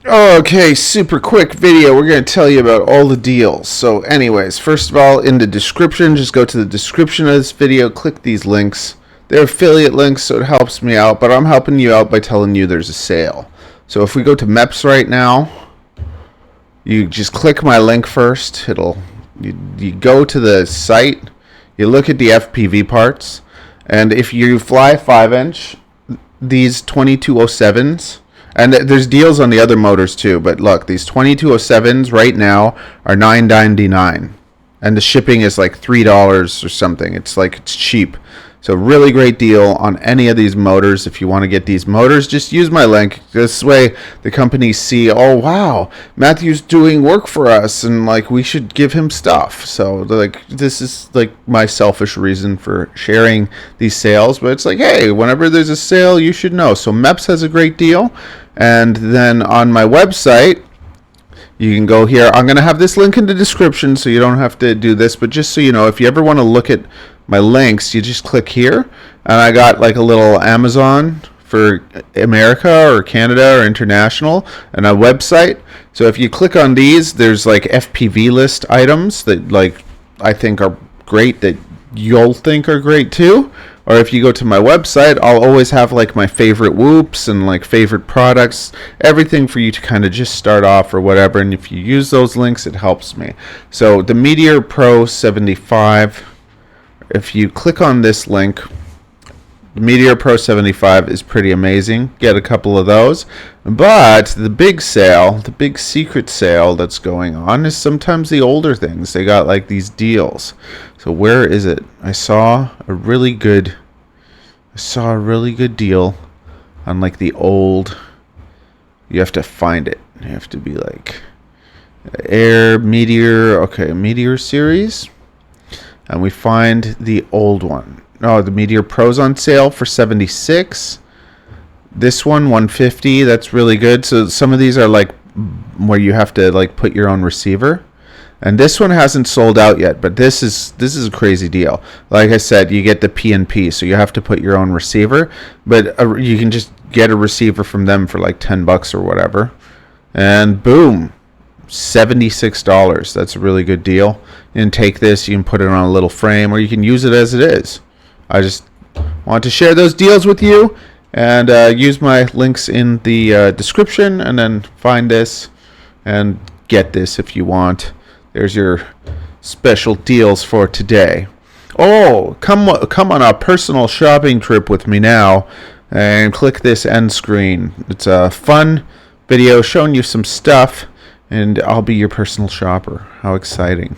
Okay, super quick video. We're going to tell you about all the deals. So anyways, first of all, in the description, just go to the description of this video, click these links. They're affiliate links, so it helps me out, but I'm helping you out by telling you there's a sale. So if we go to MEPS right now, you just click my link first. You go to the site, you look at the FPV parts, and if you fly 5-inch, these 2207s, and there's deals on the other motors too, but look, these 2207s right now are $9.99, and the shipping is like $3 or something. It's cheap. So really great deal on any of these motors. If you want to get these motors, just use my link. This way the companies see, oh wow, Matthew's doing work for us, and like we should give him stuff. So like this is like my selfish reason for sharing these sales, but it's like, hey, whenever there's a sale, you should know. So MEPS has a great deal, and then on my website, you can go here. I'm going to have this link in the description so you don't have to do this, but just so you know, if you ever want to look at my links, you just click here, and I got like a little Amazon for America or Canada or international and a website. So if you click on these, there's like FPV list items that like I think are great, that you'll think are great too. Or if you go to my website, I'll always have like my favorite whoops and like favorite products, everything for you to kind of just start off or whatever. And if you use those links, it helps me. So the Meteor Pro 75, if you click on this link, the Meteor Pro 75 is pretty amazing. Get a couple of those. But the big sale, the big secret sale that's going on is sometimes the older things. They got like these deals. So where is it? I saw a really good deal on like the old. You have to find it. You have to be like Air Meteor. Okay, Meteor series. And we find the old one. Oh, the Meteor Pro's on sale for $76. This one, $150. That's really good. So some of these are like where you have to like put your own receiver. And this one hasn't sold out yet, but this is a crazy deal. Like I said, you get the PNP, so you have to put your own receiver, but you can just get a receiver from them for like $10 or whatever. And boom, $76. That's a really good deal. You can take this, you can put it on a little frame, or you can use it as it is. I just want to share those deals with you, and use my links in the description, and then find this and get this if you want. There's your special deals for today. Oh, come on a personal shopping trip with me now, and click this end screen. It's a fun video showing you some stuff, and I'll be your personal shopper. How exciting.